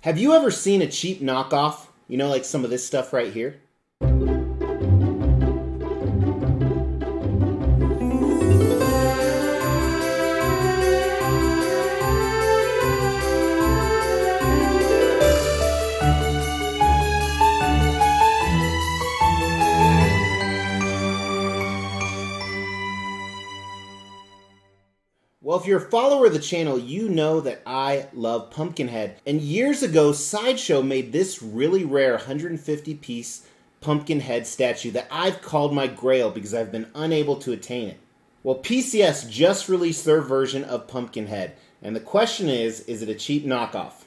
Have you ever seen a cheap knockoff? You know, like some of this stuff right here? Well, if you're a follower of the channel, you know that I love Pumpkinhead. And years ago, Sideshow made this really rare 150-piece Pumpkinhead statue that I've called my Grail because I've been unable to attain it. Well, PCS just released their version of Pumpkinhead. And the question is it a cheap knockoff?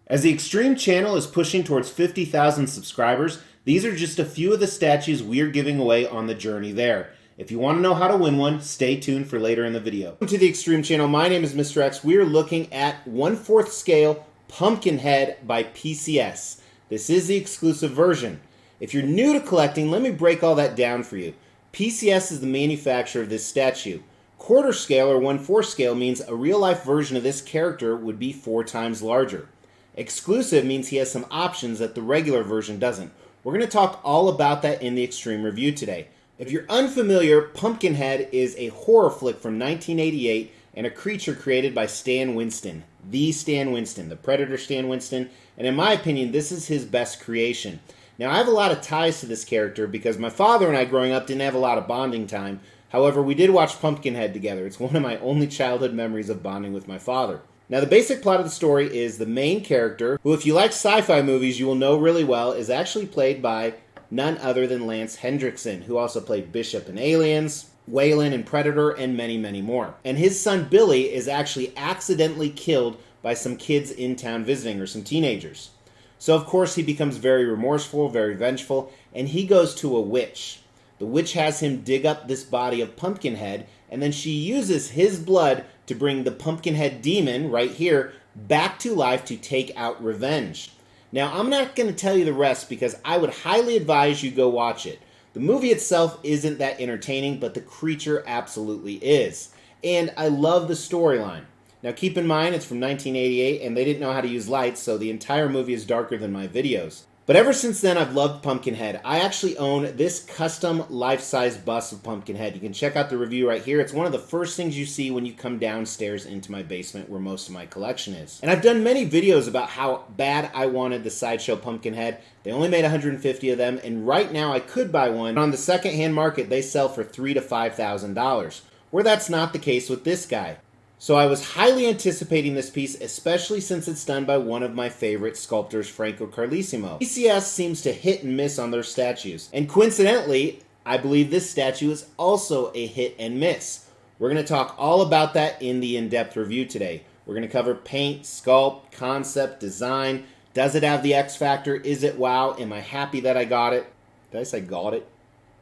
As the Extreme channel is pushing towards 50,000 subscribers, these are just a few of the statues we're giving away on the journey there. If you want to know how to win one, stay tuned for later in the video. Welcome to the Extreme channel. My name is Mr. X. We are looking at 1/4 scale Pumpkinhead by PCS. This is the exclusive version. If you're new to collecting, let me break all that down for you. PCS is the manufacturer of this statue. 1/4 scale or 1/4 scale means a real-life version of this character would be 4 times larger. Exclusive means he has some options that the regular version doesn't. We're going to talk all about that in the Extreme review today. If you're unfamiliar, Pumpkinhead is a horror flick from 1988 and a creature created by Stan Winston. The Stan Winston, the Predator Stan Winston, and in my opinion, this is his best creation. Now, I have a lot of ties to this character because my father and I growing up didn't have a lot of bonding time. However, we did watch Pumpkinhead together. It's one of my only childhood memories of bonding with my father. Now, the basic plot of the story is the main character, who if you like sci-fi movies, you will know really well, is actually played by none other than Lance Henderson, who also played Bishop in Aliens, Wayland in Predator, and many, many more. And his son Billy is actually accidentally killed by some kids in town visiting, or some teenagers. So, of course, he becomes very remorseful, very vengeful, and he goes to a witch. The witch has him dig up this body of Pumpkinhead, and then she uses his blood to bring the Pumpkinhead demon, right here, back to life to take out revenge. Now, I'm not going to tell you the rest because I would highly advise you go watch it. The movie itself isn't that entertaining, but the creature absolutely is. And I love the storyline. Now, keep in mind, it's from 1988, and they didn't know how to use lights, so the entire movie is darker than my videos. But ever since then, I've loved Pumpkinhead. I actually own this custom life-size bust of Pumpkinhead. You can check out the review right here. It's one of the first things you see when you come downstairs into my basement where most of my collection is. And I've done many videos about how bad I wanted the Sideshow Pumpkinhead. They only made 150 of them, and right now I could buy one. On the secondhand market, they sell for $3,000 to $5,000, where that's not the case with this guy. So I was highly anticipating this piece, especially since it's done by one of my favorite sculptors, Franco Carlissimo. PCS seems to hit and miss on their statues. And coincidentally, I believe this statue is also a hit and miss. We're going to talk all about that in the in-depth review today. We're going to cover paint, sculpt, concept, design. Does it have the X factor? Is it wow? Am I happy that I got it? Did I say got it?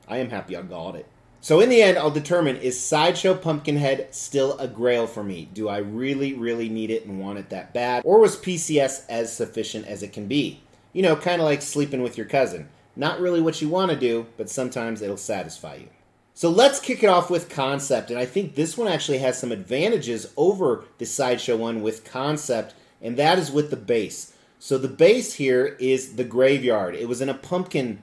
I am happy I got it. So in the end, I'll determine, is Sideshow Pumpkinhead still a grail for me? Do I really, really need it and want it that bad? Or was PCS as sufficient as it can be? You know, kind of like sleeping with your cousin. Not really what you want to do, but sometimes it'll satisfy you. So let's kick it off with concept. And I think this one actually has some advantages over the Sideshow one with concept, and that is with the base. So the base here is the graveyard. It was in a pumpkin.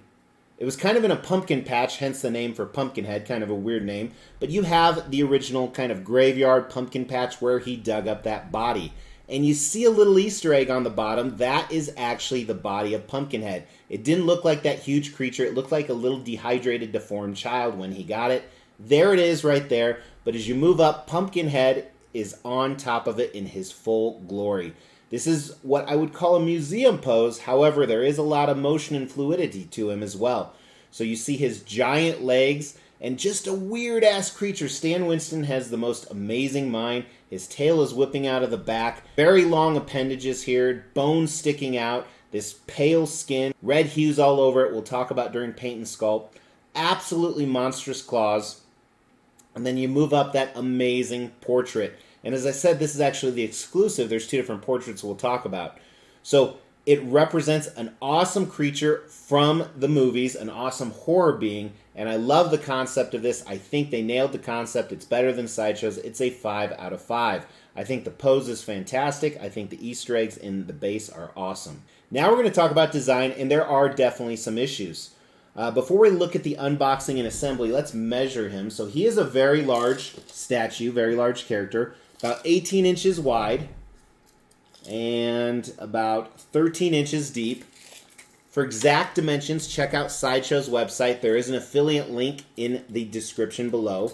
It was kind of in a pumpkin patch, hence the name for Pumpkinhead, kind of a weird name. But you have the original kind of graveyard pumpkin patch where he dug up that body. And you see a little Easter egg on the bottom. That is actually the body of Pumpkinhead. It didn't look like that huge creature. It looked like a little dehydrated, deformed child when he got it. There it is right there. But as you move up, Pumpkinhead is on top of it in his full glory. This is what I would call a museum pose. However, there is a lot of motion and fluidity to him as well. So you see his giant legs and just a weird-ass creature. Stan Winston has the most amazing mind. His tail is whipping out of the back. Very long appendages here, bones sticking out, this pale skin, red hues all over it. We'll talk about during paint and sculpt. Absolutely monstrous claws. And then you move up that amazing portrait. And as I said, this is actually the exclusive. There's 2 different portraits we'll talk about. So it represents an awesome creature from the movies, an awesome horror being, And I love the concept of this. I think they nailed the concept. It's better than Sideshow's. It's a 5 out of 5. I think the pose is fantastic. I think the Easter eggs in the base are awesome. Now we're going to talk about design, and there are definitely some issues. Before we look at the unboxing and assembly, let's measure him. So he is a very large statue, very large character, about 18 inches wide and about 13 inches deep. For exact dimensions, check out Sideshow's website. There is an affiliate link in the description below.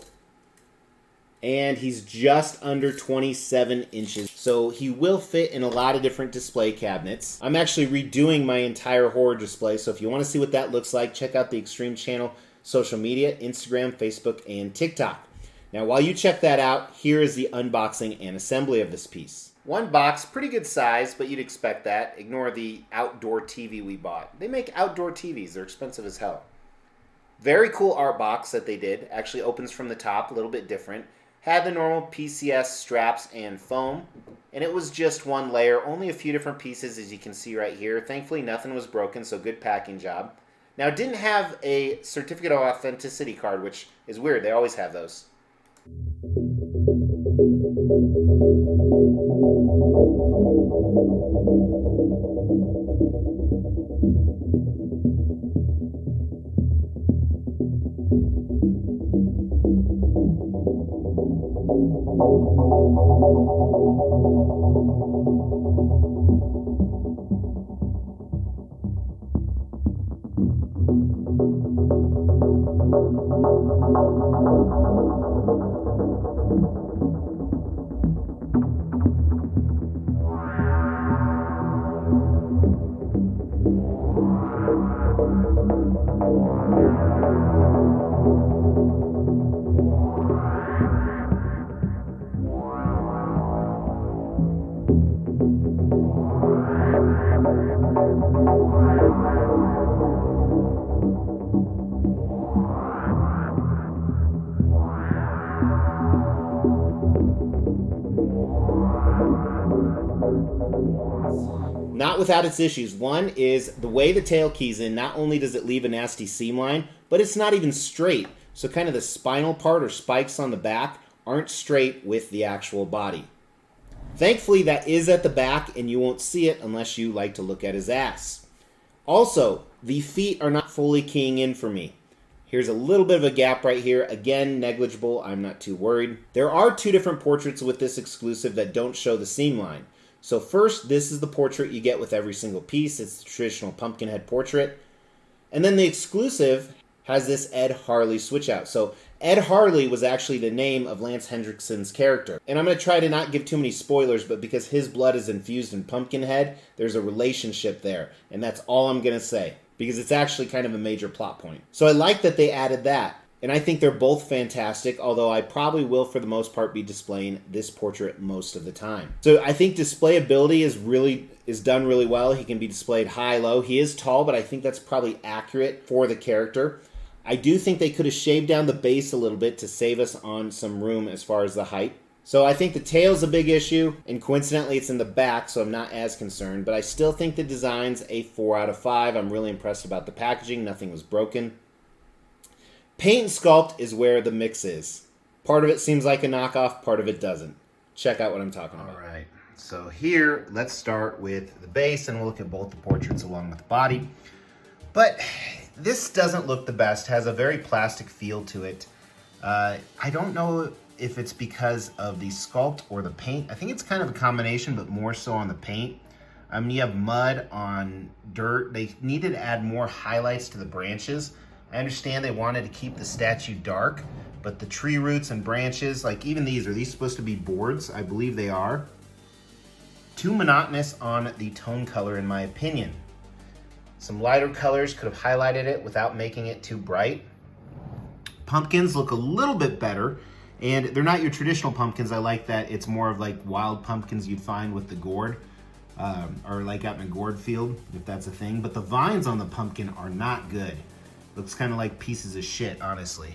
And he's just under 27 inches. So he will fit in a lot of different display cabinets. I'm actually redoing my entire horror display, so if you want to see what that looks like, check out the Extreme Channel social media, Instagram, Facebook, and TikTok. Now, while you check that out, here is the unboxing and assembly of this piece. One box, pretty good size, but you'd expect that. Ignore the outdoor TV we bought. They make outdoor TVs. They're expensive as hell. Very cool art box that they did. Actually opens from the top, a little bit different. Had the normal PCS straps and foam, and it was just one layer, only a few different pieces as you can see right here. Thankfully nothing was broken, so good packing job. Now it didn't have a certificate of authenticity card, which is weird, they always have those. Not without its issues. One is the way the tail keys in. Not only does it leave a nasty seam line, but it's not even straight. So kind of the spinal part or spikes on the back aren't straight with the actual body. Thankfully, that is at the back, and you won't see it unless you like to look at his ass. Also, the feet are not fully keying in for me. Here's a little bit of a gap right here. Again, negligible. I'm not too worried. There are two different portraits with this exclusive that don't show the seam line. So first, this is the portrait you get with every single piece. It's the traditional Pumpkinhead portrait. And then the exclusive has this Ed Harley switch out. So Ed Harley was actually the name of Lance Henriksen's character. And I'm going to try to not give too many spoilers, but because his blood is infused in Pumpkinhead, there's a relationship there. And that's all I'm going to say, because it's actually kind of a major plot point. So I like that they added that. And I think they're both fantastic, although I probably will, for the most part, be displaying this portrait most of the time. So I think displayability is done really well. He can be displayed high-low. He is tall, but I think that's probably accurate for the character. I do think they could have shaved down the base a little bit to save us on some room as far as the height. So I think the tail's a big issue, and coincidentally it's in the back, so I'm not as concerned. But I still think the design's a 4 out of 5. I'm really impressed about the packaging. Nothing was broken. Paint and sculpt is where the mix is. Part of it seems like a knockoff, part of it doesn't. Check out what I'm talking about. All right, so here, let's start with the base, and we'll look at both the portraits along with the body. But this doesn't look the best, has a very plastic feel to it. I don't know if it's because of the sculpt or the paint. I think it's kind of a combination, but more so on the paint. I mean, you have mud on dirt. They needed to add more highlights to the branches. I understand they wanted to keep the statue dark, but the tree roots and branches, like even these, are these supposed to be boards? I believe they are. Too monotonous on the tone color, in my opinion. Some lighter colors could have highlighted it without making it too bright. Pumpkins look a little bit better, and they're not your traditional pumpkins. I like that it's more of like wild pumpkins you'd find with the gourd, or like out in a gourd field, if that's a thing. But the vines on the pumpkin are not good. Looks kind of like pieces of shit, honestly.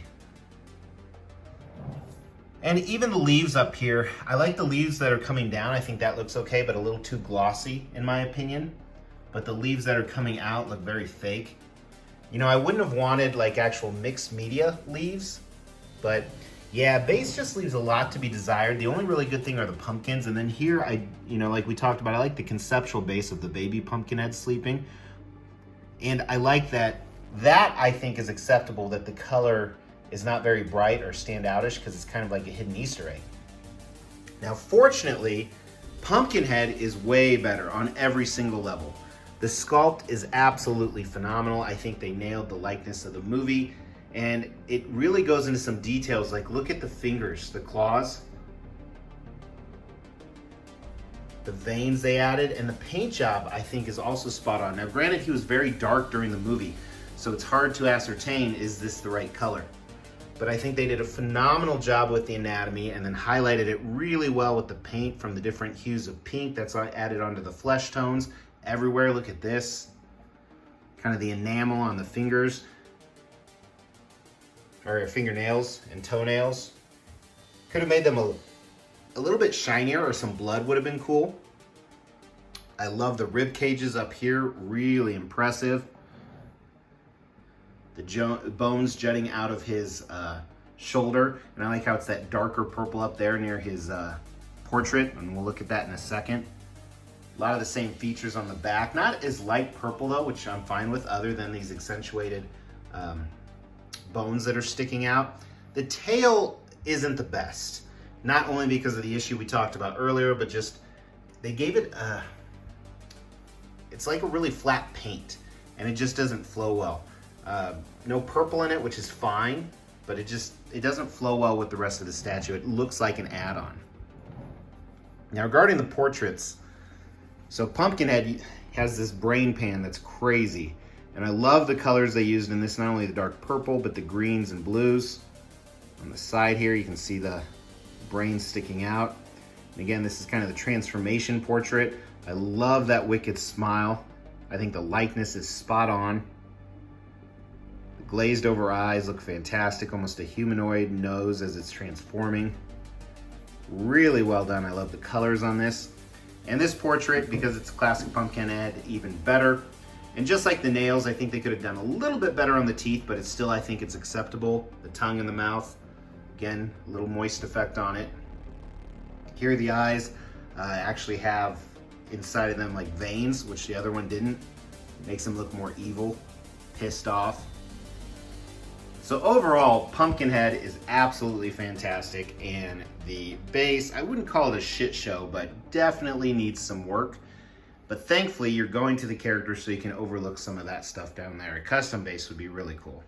And even the leaves up here, I like the leaves that are coming down. I think that looks okay, but a little too glossy in my opinion. But the leaves that are coming out look very fake. You know, I wouldn't have wanted like actual mixed media leaves, but yeah, base just leaves a lot to be desired. The only really good thing are the pumpkins, and then here like we talked about, I like the conceptual base of the baby Pumpkinhead sleeping, and I like that I think is acceptable, that the color is not very bright or standoutish because it's kind of like a hidden Easter egg. Now, fortunately, Pumpkinhead is way better on every single level. The sculpt is absolutely phenomenal. I think they nailed the likeness of the movie, and it really goes into some details. Like, look at the fingers, the claws, the veins they added, and the paint job I think is also spot on. Now, granted, he was very dark during the movie, so it's hard to ascertain, is this the right color? But I think they did a phenomenal job with the anatomy and then highlighted it really well with the paint from the different hues of pink that's added onto the flesh tones everywhere. Look at this, kind of the enamel on the fingers, or fingernails and toenails. Could have made them a little bit shinier, or some blood would have been cool. I love the rib cages up here, really impressive. The bones jutting out of his shoulder, and I like how it's that darker purple up there near his portrait, and we'll look at that in a second. A lot of the same features on the back, not as light purple though, which I'm fine with, other than these accentuated bones that are sticking out. The tail isn't the best, not only because of the issue we talked about earlier, but just they gave it it's like a really flat paint, and it just doesn't flow well. No purple in it, which is fine, but it doesn't flow well with the rest of the statue. It looks like an add-on. Now, regarding the portraits, so Pumpkinhead has this brain pan that's crazy, and I love the colors they used in this, not only the dark purple, but the greens and blues. On the side here, you can see the brain sticking out. And again, this is kind of the transformation portrait. I love that wicked smile. I think the likeness is spot on. Glazed over eyes look fantastic, almost a humanoid nose as it's transforming. Really well done. I love the colors on this. And this portrait, because it's a classic Pumpkinhead, even better. And just like the nails, I think they could have done a little bit better on the teeth, but I think it's acceptable. The tongue and the mouth, again, a little moist effect on it. Here the eyes actually have inside of them like veins, which the other one didn't. Makes them look more evil, pissed off. So overall, Pumpkinhead is absolutely fantastic, and the base, I wouldn't call it a shit show, but definitely needs some work. But thankfully, you're going to the character so you can overlook some of that stuff down there. A custom base would be really cool.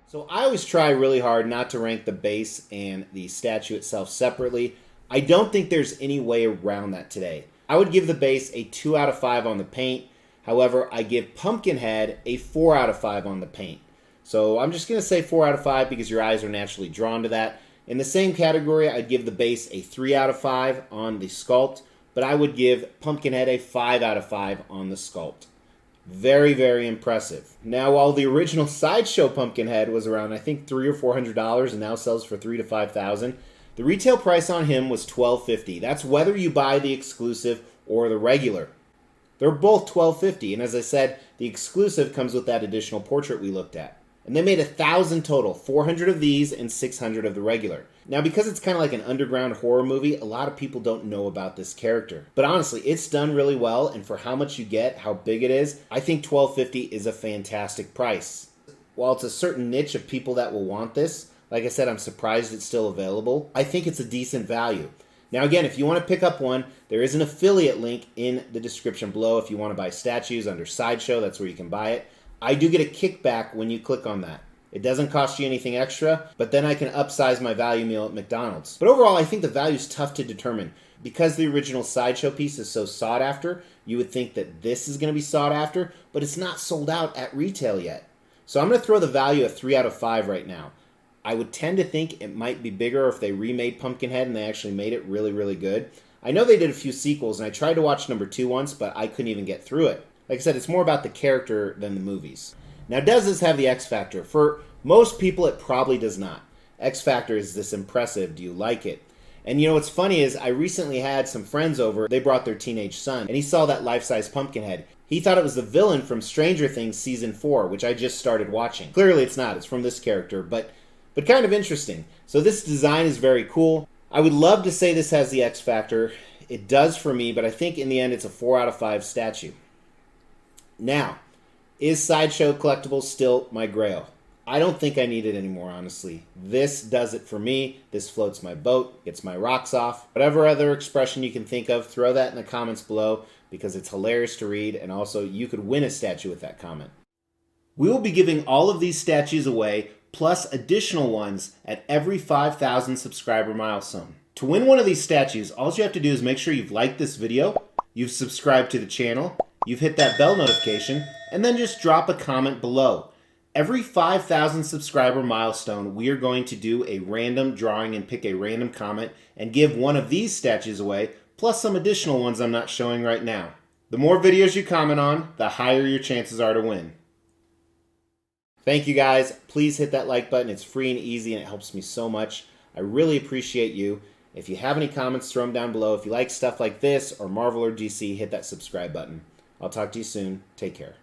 So I always try really hard not to rank the base and the statue itself separately. I don't think there's any way around that today. I would give the base a 2 out of 5 on the paint. However, I give Pumpkinhead a 4 out of 5 on the paint. So I'm just going to say 4 out of 5 because your eyes are naturally drawn to that. In the same category, I'd give the base a 3 out of 5 on the sculpt, but I would give Pumpkinhead a 5 out of 5 on the sculpt. Very, very impressive. Now, while the original Sideshow Pumpkinhead was around, I think, $300 or $400 and now sells for $3,000 to $5,000, the retail price on him was $1,250. That's whether you buy the exclusive or the regular. They're both $1,250, and as I said, the exclusive comes with that additional portrait we looked at. And they made 1,000 total, 400 of these and 600 of the regular. Now, because it's kind of like an underground horror movie, a lot of people don't know about this character. But honestly, it's done really well, and for how much you get, how big it is, I think $1,250 is a fantastic price. While it's a certain niche of people that will want this, like I said, I'm surprised it's still available. I think it's a decent value. Now again, if you want to pick up one, there is an affiliate link in the description below if you want to buy statues under Sideshow. That's where you can buy it. I do get a kickback when you click on that. It doesn't cost you anything extra, but then I can upsize my value meal at McDonald's. But overall, I think the value is tough to determine. Because the original Sideshow piece is so sought after, you would think that this is going to be sought after, but it's not sold out at retail yet. So I'm going to throw the value a 3 out of 5 right now. I would tend to think it might be bigger if they remade Pumpkinhead and they actually made it really, really good. I know they did a few sequels, and I tried to watch number 2 once, but I couldn't even get through it. Like I said, it's more about the character than the movies. Now, does this have the X Factor? For most people, it probably does not. X Factor is this impressive. Do you like it? And you know what's funny is I recently had some friends over. They brought their teenage son, and he saw that life-size Pumpkinhead. He thought it was the villain from Stranger Things Season 4, which I just started watching. Clearly it's not, it's from this character, but kind of interesting. So this design is very cool. I would love to say this has the X factor. It does for me, but I think in the end it's a 4 out of 5 statue. Now, is Sideshow Collectibles still my grail? I don't think I need it anymore, honestly. This does it for me. This floats my boat, gets my rocks off. Whatever other expression you can think of, throw that in the comments below because it's hilarious to read, and also you could win a statue with that comment. We will be giving all of these statues away, plus additional ones at every 5,000 subscriber milestone. To win one of these statues, all you have to do is make sure you've liked this video, you've subscribed to the channel, you've hit that bell notification, and then just drop a comment below. Every 5,000 subscriber milestone, we are going to do a random drawing and pick a random comment and give one of these statues away, plus some additional ones I'm not showing right now. The more videos you comment on, the higher your chances are to win. Thank you guys. Please hit that like button. It's free and easy and it helps me so much. I really appreciate you. If you have any comments, throw them down below. If you like stuff like this or Marvel or DC, hit that subscribe button. I'll talk to you soon. Take care.